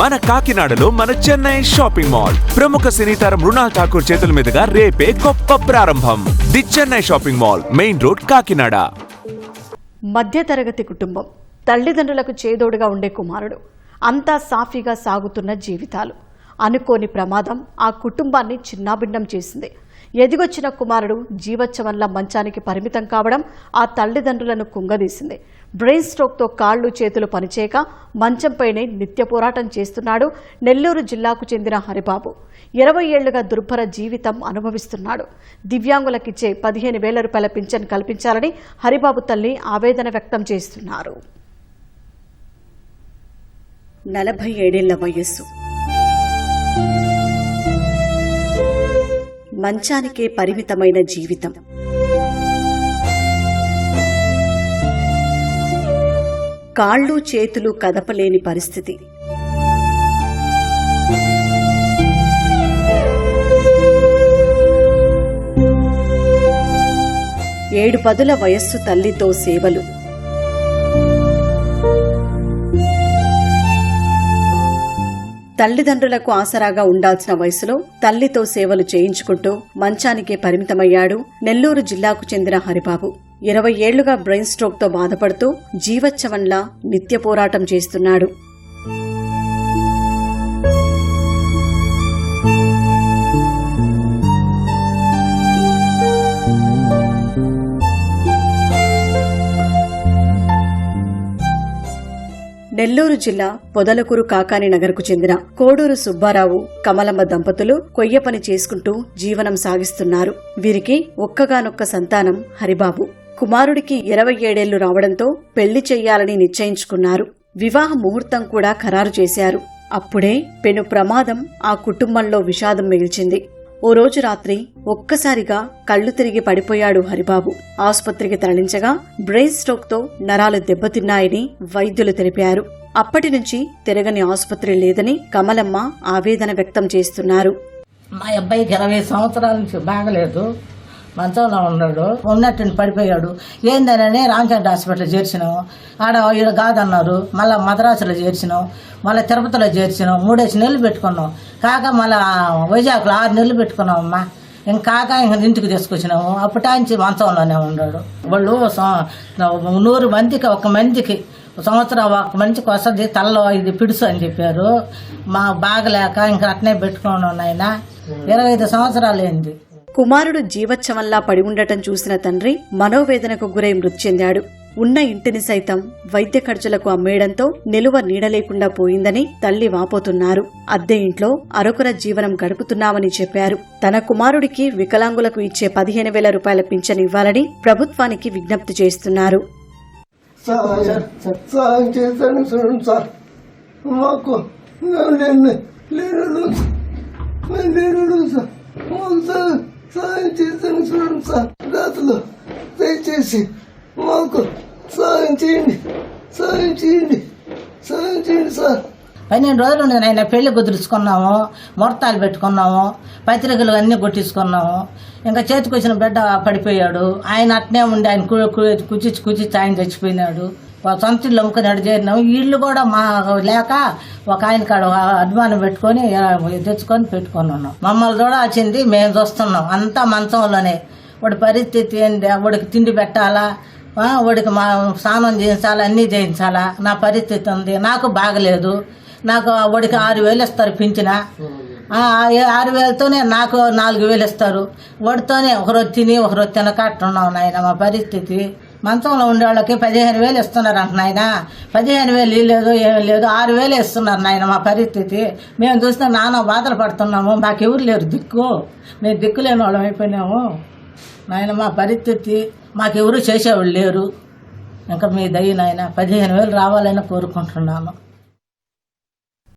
మన కాకినాడలో మన చెన్నై షాపింగ్ మాల్ ప్రముఖ సినీతార మృణాల్ ఠాకూర్ చేతుల మీదుగా రేపే గొప్ప ప్రారంభం. The Chennai shopping mall, main road, Kakinada. మధ్యతరగతి కుటుంబం, తల్లిదండ్రులకు చేదోడుగా ఉండే కుమారుడు, అంతా సాఫీగా సాగుతున్న జీవితాలు. అనుకోని ప్రమాదం ఆ కుటుంబాన్ని చిన్నాభిన్నం చేసింది. ఎదిగొచ్చిన కుమారుడు జీవోత్సవంలా మంచానికి పరిమితం కావడం ఆ తల్లిదండ్రులను కుంగదీసింది. బ్రెయిన్ స్ట్రోక్తో కాళ్లు చేతులు పనిచేయక మంచంపైనే నిత్య పోరాటం చేస్తున్నాడు నెల్లూరు జిల్లాకు చెందిన హరిబాబు. 20 ఏళ్లుగా దుర్భర జీవితం అనుభవిస్తున్నాడు. దివ్యాంగులకిచ్చే 15,000 రూపాయల పింఛన్ కల్పించాలని హరిబాబు తల్లి ఆవేదన వ్యక్తం చేస్తున్నారు. 47 ఏళ్ల వయస్సు, మంచానికే పరిమితమైన జీవితం. కాళ్ళు చేతులు కదపలేని పరిస్థితి. ఏడు పదుల వయస్సు తల్లితో సేవలు. తల్లిదండ్రులకు ఆసరాగా ఉండాల్సిన వయసులో తల్లితో సేవలు చేయించుకుంటూ మంచానికే పరిమితమయ్యాడు నెల్లూరు జిల్లాకు చెందిన హరిబాబు. 20 ఏళ్లుగా బ్రెయిన్ స్ట్రోక్తో బాధపడుతూ జీవోత్సవంలా నిత్య పోరాటం చేస్తున్నాడు. నెల్లూరు జిల్లా పొదలకూరు కాకాని నగర్కు చెందిన కోడూరు సుబ్బారావు, కమలమ్మ దంపతులు కొయ్య పని చేసుకుంటూ జీవనం సాగిస్తున్నారు. వీరికి ఒక్కగానొక్క సంతానం హరిబాబు. కుమారుడికి 27 ఏళ్లు రావడంతో పెళ్లి చెయ్యాలని నిశ్చయించుకున్నారు. వివాహ ముహూర్తం కూడా ఖరారు చేశారు. అప్పుడే పెను ప్రమాదం ఆ కుటుంబంలో విషాదం మిగిల్చింది. ఓ రోజు రాత్రి ఒక్కసారిగా కళ్లు తిరిగి పడిపోయాడు హరిబాబు. ఆసుపత్రికి తరలించగా బ్రెయిన్ స్ట్రోక్తో నరాలు దెబ్బతిన్నాయని వైద్యులు తెలిపారు. అప్పటి నుంచి తిరగని ఆసుపత్రి లేదని కమలమ్మ ఆవేదన వ్యక్తం చేస్తున్నారు. మా అబ్బాయికి 20 సంవత్సరాల నుంచి బాగలేదు, మంచంలో ఉన్నాడు. ఉన్నట్టు పడిపోయాడు. ఏందనని రామచంద్ర హాస్పిటల్ చేర్చినాం. ఆడ ఈడ కాదన్నారు. మళ్ళీ మద్రాసులో చేర్చినాం. మళ్ళీ తిరుపతిలో చేర్చినాం. 3 నెలలు పెట్టుకున్నాం. కాక మళ్ళీ వైజాగ్లో 6 నెలలు పెట్టుకున్నాం అమ్మా. ఇంకాక ఇంటికి తీసుకొచ్చినాము. అప్పటాంచి మంచంలోనే ఉన్నాడు. వాళ్ళు 100 మందికి 1 మందికి సంవత్సరం 1 మందికి వస్తుంది తలలో ఇది పిడుసు అని చెప్పారు. మా బాగలేక ఇంకా అట్నే పెట్టుకున్నాం. నాయన 25 సంవత్సరాలు అయింది. కుమారుడు జీవోత్సవంలా పడి ఉండటం చూసిన తండ్రి మనోవేదనకు గురై మృతి చెందాడు. ఉన్న ఇంటిని సైతం వైద్య ఖర్చులకు అమ్మేయడంతో నిలువ నీడ లేకుండా పోయిందని తల్లి వాపోతున్నారు. అద్దె ఇంట్లో అరకొర జీవనం గడుపుతున్నామని చెప్పారు. తన కుమారుడికి వికలాంగులకు ఇచ్చే 15,000 రూపాయల పింఛన్ ఇవ్వాలని ప్రభుత్వానికి విజ్ఞప్తి చేస్తున్నారు. సాయం చేస్తాను చూడండి సార్. దాతలు దయచేసి మాకు సాయం చేయండి, సాయం చేయండి, సాయం చేయండి సార్. 12 రోజులు నేను ఆయన పెళ్లి కుదుర్చుకున్నాము. ముహూర్తాలు పెట్టుకున్నాము. పత్రికలు అన్నీ కొట్టించుకున్నాము. ఇంకా చేతికి వచ్చిన బిడ్డ పడిపోయాడు. ఆయన అట్నే ఉండి ఆయన కుచిచ్చి ఆయన చచ్చిపోయినాడు. సొంత ఇల్లు అమ్ముకుని చేరినాము. ఇల్లు కూడా మా లేక ఒక ఆయన కాడ అభిమానం పెట్టుకొని తెచ్చుకొని పెట్టుకొని ఉన్నాం. మమ్మల్ని చూడాల్సింది మేము చూస్తున్నాం. అంతా మంచంలోనే. వాడి పరిస్థితి ఏంటి? వాడికి తిండి పెట్టాలా, వాడికి మా స్నానం చేయించాలా, అన్నీ చేయించాలా. నా పరిస్థితి ఉంది. నాకు బాగలేదు. నాకు వాడికి 6,000 ఇస్తారు పింఛన. 6,000తోనే నాకు 4,000 ఇస్తారు. వాడితోనే ఒకరోజు తిని ఒకరోజు తినక అట్టున్నాం నాయన. మా పరిస్థితి మంచంలో ఉండే వాళ్ళకి 15,000 ఇస్తున్నారు అంట నాయన. 15,000 లేదు, ఏమీ లేదు, 6,000 ఇస్తున్నారు నాయన. మా పరిస్థితి మేము చూస్తే నానా బాధలు పడుతున్నాము. మాకెవరు లేరు దిక్కు. మేము దిక్కులేని వాళ్ళం అయిపోయినాము నాయన. మా పరిస్థితి మాకెవరు చేసేవాళ్ళు లేరు. ఇంకా మీ దయ నాయన 15,000 రావాలని కోరుకుంటున్నాను.